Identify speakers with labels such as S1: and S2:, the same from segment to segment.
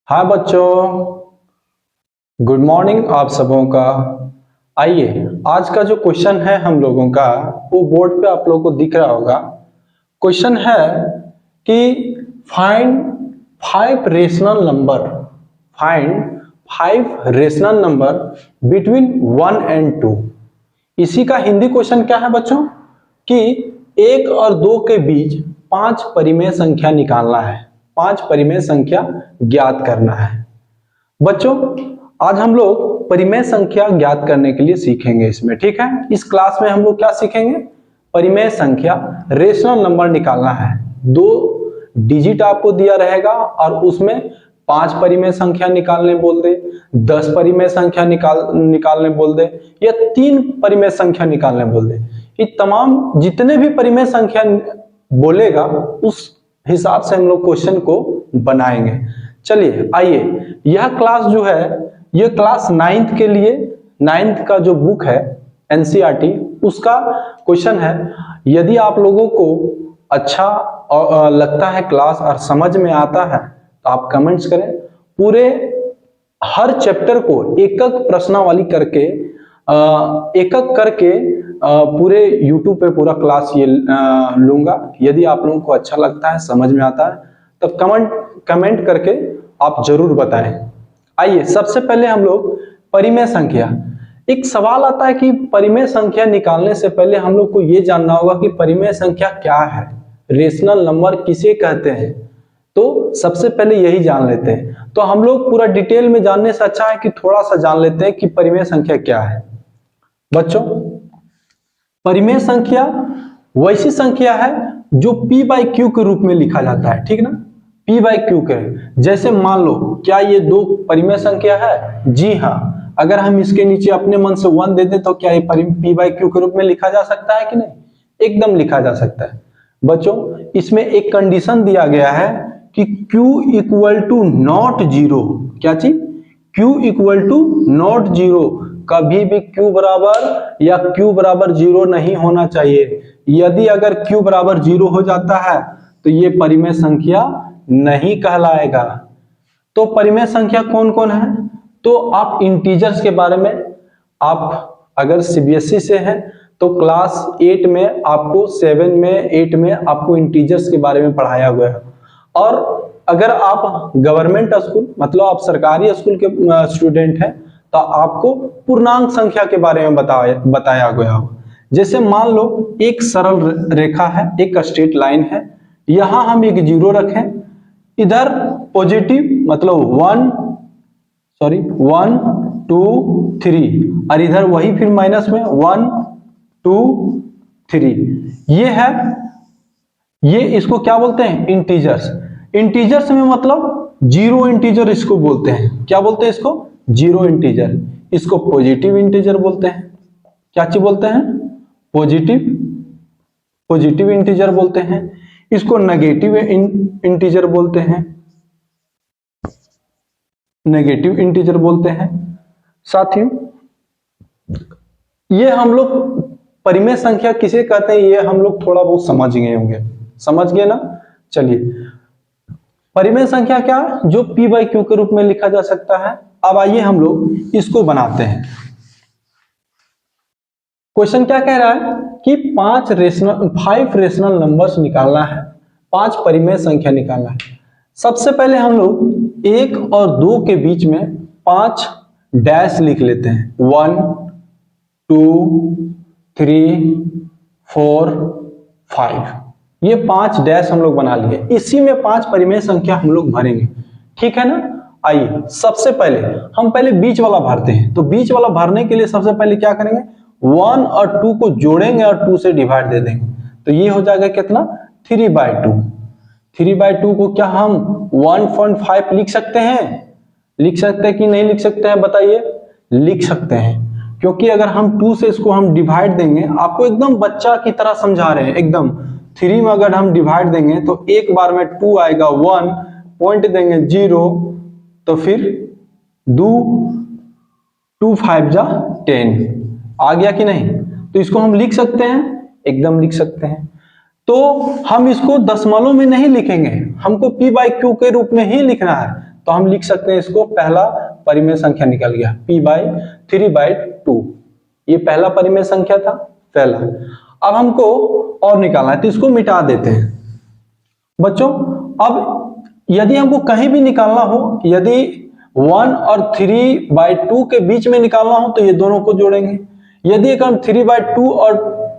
S1: हाँ बच्चों, good morning आप सबों का। आइए, आज का जो क्वेश्चन है हम लोगों का वो बोर्ड पे आप लोगों को दिख रहा होगा। क्वेश्चन है कि find five rational number between 1 and 2। इसी का हिंदी क्वेश्चन क्या है बच्चों कि 1 और 2 के बीच 5 परिमेय संख्या निकालना है, 5 परिमेय संख्या ज्ञात करना है। बच्चों आज हम लोग परिमेय संख्या ज्ञात करने के लिए सीखेंगे इसमें, ठीक है। इस क्लास में हम लोग क्या सीखेंगे? परिमेय संख्या, रेशनल नंबर निकालना है। 2 डिजिट आपको दिया रहेगा और उसमें 5 परिमेय संख्या निकालने बोल दे, 10 परिमेय संख्या निकालने बोल दे या 3 परिमेय संख्या निकालने बोल दे। ये तमाम जितने भी परिमेय संख्या बोलेगा उस हिसाब से हम लोग क्वेश्चन को बनाएंगे। चलिए आइए, यह क्लास जो है ये क्लास 9th के लिए, 9th का जो बुक है NCERT उसका क्वेश्चन है। यदि आप लोगों को अच्छा लगता है क्लास और समझ में आता है तो आप कमेंट्स करें। पूरे हर चैप्टर को एक एक प्रश्नावली करके पूरे YouTube पे पूरा क्लास ये लूंगा। यदि आप लोगों को अच्छा लगता है, समझ में आता है तो कमेंट करके आप जरूर बताएं। आइए, सबसे पहले हम लोग परिमेय संख्या। एक सवाल आता है कि परिमेय संख्या निकालने से पहले हम लोग को ये जानना होगा कि परिमेय संख्या क्या है, रेशनल नंबर किसे कहते हैं। तो सबसे पहले यही जान लेते हैं। तो हम लोग पूरा डिटेल में जानने से अच्छा है कि थोड़ा सा जान लेते हैं कि परिमेय संख्या क्या है। बच्चों, परिमेय संख्या वैसी संख्या है जो P/Q के रूप में लिखा जाता है, ठीक ना। P/Q के जैसे मान लो, क्या ये 2 परिमेय संख्या है? जी हाँ। अगर हम इसके नीचे अपने मन से 1 दे दें तो क्या ये P/Q के रूप में लिखा जा सकता है कि नहीं? एकदम लिखा जा सकता है। बच्चों, इसमें एक कंडीशन दिया गया है कि Q = not 0। क्या चीज? Q = not 0। कभी भी Q बराबर या Q बराबर 0 नहीं होना चाहिए। यदि अगर Q बराबर 0 हो जाता है तो ये परिमेय संख्या नहीं कहलाएगा। तो परिमेय संख्या कौन कौन है? तो आप इंटीजर्स के बारे में, आप अगर CBSE से हैं तो क्लास 8 में आपको 7 में 8 में आपको इंटीजर्स के बारे में पढ़ाया हुआ है। और अगर आप गवर्नमेंट स्कूल मतलब आप सरकारी स्कूल के स्टूडेंट हैं तो आपको पूर्णांक संख्या के बारे में बताया गया हो। जैसे मान लो एक सरल रेखा है, एक स्ट्रेट लाइन है, यहां हम एक 0 रखें, इधर पॉजिटिव मतलब 1 2 3 और इधर वही फिर माइनस में 1 2 3। ये है, ये इसको क्या बोलते हैं? इंटीजर्स। इंटीजर्स में मतलब 0 इंटीजर इसको बोलते हैं। क्या बोलते हैं इसको? 0 इंटीजर। इसको पॉजिटिव इंटीजर बोलते हैं। क्या चीज बोलते हैं? पॉजिटिव इंटीजर बोलते हैं। इसको नेगेटिव इंटीजर बोलते हैं, नेगेटिव इंटीजर बोलते हैं। साथियों, ये हम लोग परिमेय संख्या किसे कहते हैं ये हम लोग थोड़ा बहुत समझ गए होंगे। समझ गए ना? चलिए, परिमेय संख्या क्या है? जो P/Q के रूप में लिखा जा सकता है। अब आइए हम लोग इसको बनाते हैं। क्वेश्चन क्या कह रहा है कि 5 रेशनल नंबर्स निकालना है, 5 परिमेय संख्या निकालना है। सबसे पहले हम लोग 1 और 2 के बीच में 5 डैश लिख लेते हैं। 1 2 3 4 5। ये 5 डैश हम लोग बना लिए। इसी में 5 परिमेय संख्या हम लोग भरेंगे, ठीक है ना। आइए, सबसे पहले हम बीच वाला भरते हैं। तो बीच वाला भरने के लिए सबसे पहले क्या करेंगे? 1 और 2 को जोड़ेंगे और 2 से डिवाइड दे देंगे। तो ये हो जाएगा कितना? 3/2। 3/2 को क्या हम 1.5 लिख सकते हैं? लिख सकते हैं कि नहीं लिख सकते हैं? बताइए। लिख सकते हैं, क्योंकि अगर हम 2 से इसको हम डिवाइड देंगे, आपको एकदम बच्चा की तरह समझा रहे हैं एकदम। 3 में अगर हम डिवाइड देंगे तो एक बार में 2 आएगा, 1 पॉइंट देंगे 0, तो फिर 2 5 जा 10 आ गया कि नहीं? तो इसको हम लिख सकते हैं, एकदम लिख सकते हैं। तो हम इसको दशमलव में नहीं लिखेंगे, हमको P/Q के रूप में ही लिखना है। तो हम लिख सकते हैं इसको पहला परिमेय संख्या निकल गया p/3/2। ये पहला परिमेय संख्या था पहला। अब हमको और निकालना है तो इसको मिटा देते हैं बच्चों। अब यदि हमको कहीं भी निकालना हो, यदि 1 और 3/2 के बीच में निकालना हो तो ये दोनों को जोड़ेंगे। यदि एक हम 3/2 और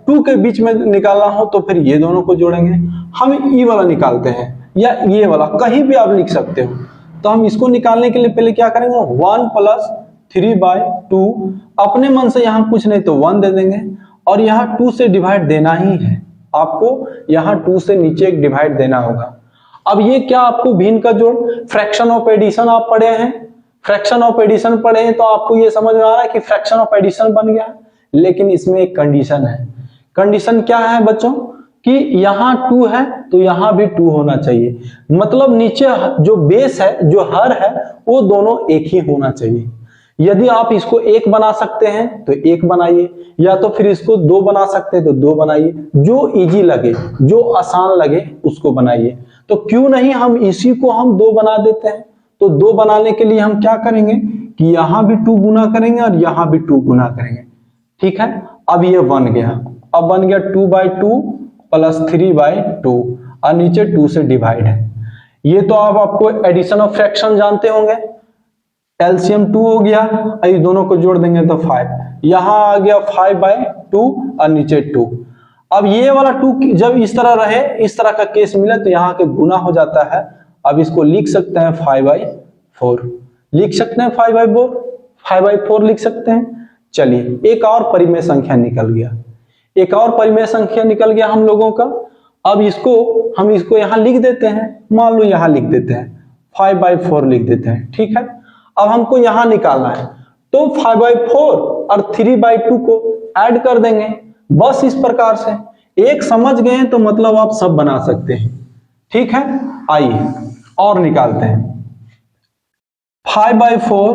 S1: 2 के बीच में निकालना हो तो फिर ये दोनों को जोड़ेंगे। हम ये वाला निकालते हैं या ये वाला, कहीं भी आप लिख सकते हो। तो हम इसको निकालने के लिए पहले क्या करेंगे, 1 + 3/2, अपने मन से यहाँ कुछ नहीं तो 1 दे देंगे और यहाँ 2 से डिवाइड देना ही है आपको, यहाँ 2 से नीचे एक डिवाइड देना होगा। अब ये क्या आपको भिन्न का जोड़, फ्रैक्शन ऑफ एडिशन आप पढ़े हैं, फ्रैक्शन ऑफ एडिशन पढ़े हैं तो आपको ये समझ में आ रहा है कि फ्रैक्शन ऑफ एडिशन बन गया। लेकिन इसमें एक कंडीशन है। कंडीशन क्या है बच्चों कि यहाँ 2 है तो यहाँ भी 2 होना चाहिए। मतलब नीचे जो बेस है, जो हर है, वो दोनों एक ही होना चाहिए। यदि आप इसको 1 बना सकते हैं तो 1 बनाइए, या तो फिर इसको 2 बना सकते हैं तो 2 बनाइए। जो इजी लगे, जो आसान लगे उसको बनाइए। तो क्यों नहीं हम इसी को हम 2 बना देते हैं। तो 2 बनाने के लिए हम क्या करेंगे कि यहाँ भी 2 गुना करेंगे और यहाँ भी 2 गुना करेंगे। ठीक है, अब ये बन गया। अब बन गया 2/2 + 3/2 और नीचे 2 से डिवाइड है। ये तो आपको एडिशन ऑफ फ्रैक्शन जानते होंगे। एलसीएम 2 हो गया, ये दोनों को जोड़ देंगे तो 5। यहाँ आ गया 5/2 और नीचे 2। अब ये वाला 2 जब इस तरह रहे, इस तरह का केस मिले तो यहाँ के गुना हो जाता है। अब इसको लिख सकते हैं 5/4, लिख सकते हैं 5/4 लिख सकते हैं। चलिए एक और परिमेय संख्या निकल गया, एक और परिमेय संख्या निकल गया हम लोगों का। अब हम इसको यहाँ लिख देते हैं, मान लो यहाँ लिख देते हैं 5/4 लिख देते हैं। ठीक है, अब हमको यहाँ निकालना है तो 5/4 और 3/2 को ऐड कर देंगे, बस इस प्रकार से। एक समझ गए तो मतलब आप सब बना सकते हैं। ठीक है, आइए और निकालते हैं। 5/4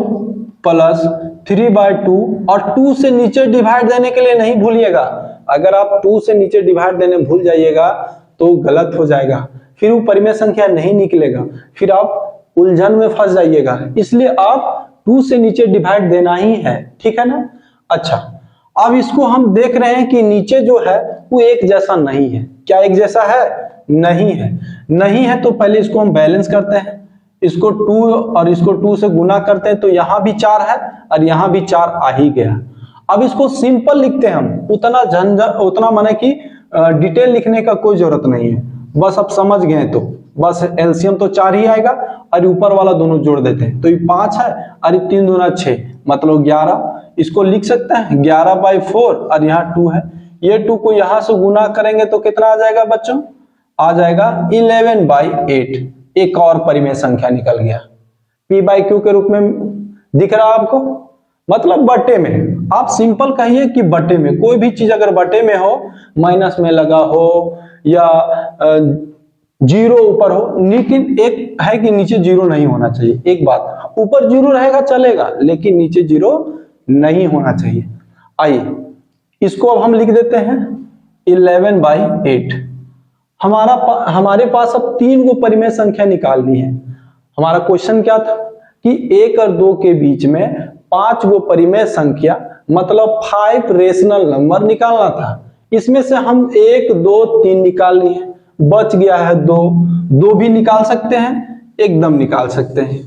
S1: + 3/2 और 2 से नीचे डिवाइड देने के लिए नहीं भूलिएगा। अगर आप 2 से नीचे डिवाइड देने भूल जाइएगा तो गलत हो जाएगा, फिर वो परिमेय संख्या नहीं निकलेगा, फिर आप उलझन में फंस जाइएगा। इसलिए आप 2 से नीचे डिवाइड देना ही है। ठीक है ना। अच्छा, अब इसको हम देख रहे हैं कि नीचे जो है वो एक जैसा नहीं है। क्या एक जैसा है? नहीं है। नहीं है तो पहले इसको हम बैलेंस करते हैं। इसको 2 और इसको 2 से गुना करते हैं तो यहाँ भी 4 है और यहाँ भी 4 आ ही गया। अब इसको सिंपल लिखते हैं हम, उतना माने कि डिटेल लिखने का कोई जरूरत नहीं है। बस अब समझ गए तो बस एलसीएम तो 4 ही आएगा और ऊपर वाला दोनों जोड़ देते हैं तो ये 5 है और ये 3 दूना 6 मतलब 11। इसको लिख सकते हैं 11/4 और यहाँ 2 है। ये 2 को यहाँ से गुना करेंगे तो कितना आ जाएगा बच्चों? आ जाएगा 11/8। एक और परिमेय संख्या निकल गया। p/q के रूप में दिख रहा आपको, मतलब बटे में। आप सिंपल कहिए कि बटे में, कोई भी चीज अगर बटे में हो, माइनस में लगा हो या 0 ऊपर हो, लेकिन एक है कि नीचे 0 नहीं होना चाहिए। एक बात, ऊपर 0 रहेगा चलेगा लेकिन नीचे 0 नहीं होना चाहिए। आइए इसको अब हम लिख देते हैं 11/8। हमारे पास अब 3 को परिमेय संख्या निकालनी है। हमारा क्वेश्चन क्या था कि 1 और 2 के बीच में 5 को परिमेय संख्या मतलब 5 रेशनल नंबर निकालना था। इसमें से हम 1, 2, 3 निकाल लिए, बच गया है 2 भी निकाल सकते हैं, एकदम निकाल सकते हैं।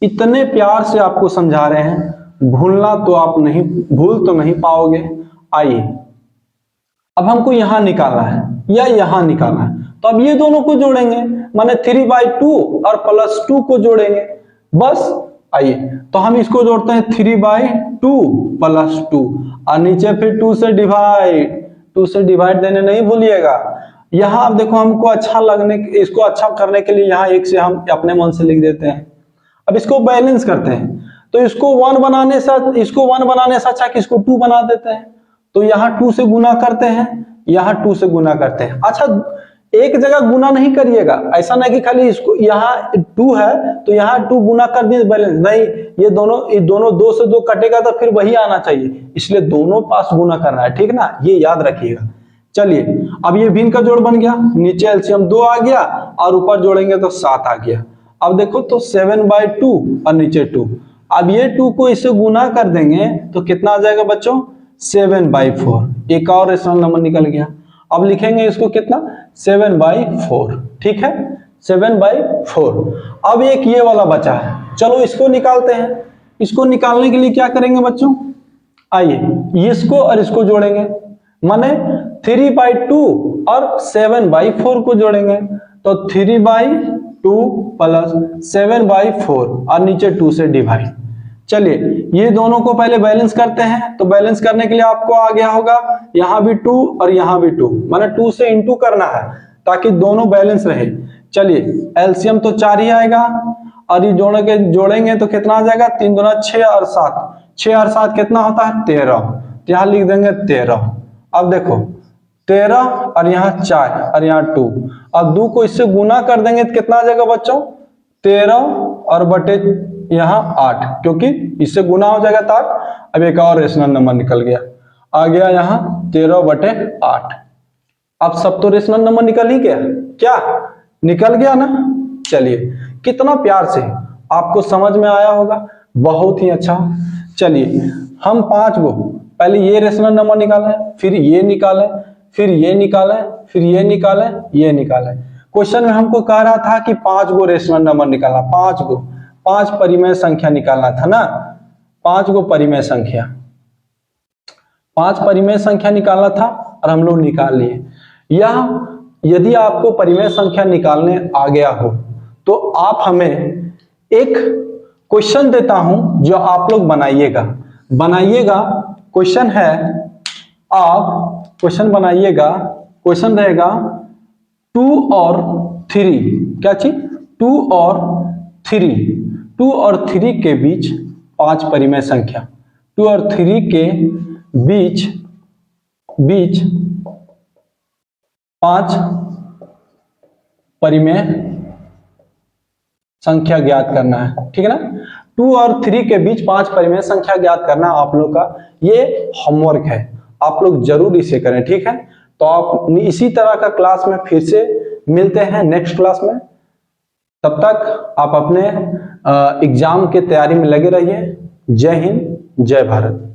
S1: इतने प्यार से आपको समझा रहे हैं, भूलना तो आप भूल तो नहीं पाओगे। आइए अब हमको यहां निकालना है या यहां निकालना है तो अब ये दोनों को जोड़ेंगे, माने 3/2 और +2 को जोड़ेंगे बस। आइए तो हम इसको जोड़ते हैं 3/2 + 2 और नीचे फिर 2 से डिवाइड देने नहीं भूलिएगा। यहाँ आप देखो हमको इसको अच्छा करने के लिए यहाँ 1 से हम अपने मन से लिख देते हैं। अब इसको बैलेंस करते हैं तो इसको 1 बनाने से अच्छा कि इसको 2 बना देते हैं। तो यहाँ 2 से गुना करते हैं, यहाँ 2 से गुना करते हैं। अच्छा, एक जगह गुना नहीं करिएगा, ऐसा नहीं कि खाली इसको यहाँ 2 है तो यहाँ 2 गुना कर दिए बैलेंस नहीं। ये दोनों 2 से 2 कटेगा तो फिर वही आना चाहिए, इसलिए दोनों पास गुना करना है। ठीक ना, ये याद रखिएगा। चलिए अब ये भिन्न का जोड़ बन गया, नीचे एलसीएम 2 आ गया और ऊपर जोड़ेंगे तो 7 आ गया। अब देखो तो 7/2 और नीचे 2। अब ये 2 को इससे गुना कर देंगे तो कितना आ जाएगा बच्चों 7/4। एक और रेशनल नंबर निकल गया। अब लिखेंगे इसको कितना 7/4। ठीक है 7/4। अब एक ये वाला बचा है, चलो इसको निकालते हैं। इसको निकालने के लिए क्या करेंगे बच्चों, आइए इसको और इसको जोड़ेंगे, माने 3/2 और 7/4 को जोड़ेंगे तो 3/2 प्लस 7/4 और नीचे 2 से डिवाइड। चलिए ये दोनों को पहले बैलेंस करते हैं। तो बैलेंस करने के लिए आपको आ गया होगा यहां भी 2 और यहां भी 2, माने 2 से इंटू करना है ताकि दोनों बैलेंस रहे। चलिए एलसीएम तो 4 ही आएगा और ये जोड़ेंगे तो कितना आ जाएगा 3 दूना 6 और 7, 6 और 7 कितना होता है 13। यहां लिख देंगे 13। अब देखो 13 और यहाँ 4 और यहाँ 2, अब 2 को इससे गुना कर देंगे तो कितना आ जाएगा बच्चों 13 और बटे यहाँ 8, क्योंकि इससे गुना हो जाएगा तो 8। अब एक और रेशनल नंबर निकल गया, आ गया यहाँ 13/8। अब सब तो रेशनल नंबर निकल ही गया, क्या निकल गया ना। चलिए कितना प्यार से आपको समझ में आया होगा, बहुत ही अच्छा। चलिए हम 5 को पहले ये रेशनल नंबर निकालें, फिर ये निकालें, फिर ये निकालें, फिर ये निकालें, ये निकालें। क्वेश्चन में हमको कह रहा था कि 5 को रेशनल नंबर निकालना, 5 परिमेय संख्या निकालना था ना, 5 को परिमेय संख्या, 5 परिमेय संख्या निकालना था और हम लोग निकाल लिए। यह यदि आपको परिमेय संख्या निकालने आ गया हो तो आप हमें एक क्वेश्चन देता हूं जो आप लोग बनाइएगा। क्वेश्चन है, आप क्वेश्चन बनाइएगा। क्वेश्चन रहेगा 2 और 3, क्या चीज 2 और 3 के बीच 5 परिमेय संख्या, 2 और 3 के बीच 5 परिमेय संख्या ज्ञात करना है, ठीक है ना। 2 और 3 के बीच 5 परिमेय संख्या ज्ञात करना आप लोग का ये होमवर्क है, आप लोग जरूर इसे करें, ठीक है। तो आप इसी तरह का क्लास में फिर से मिलते हैं नेक्स्ट क्लास में। तब तक आप अपने एग्जाम के तैयारी में लगे रहिए। जय हिंद, जय भारत।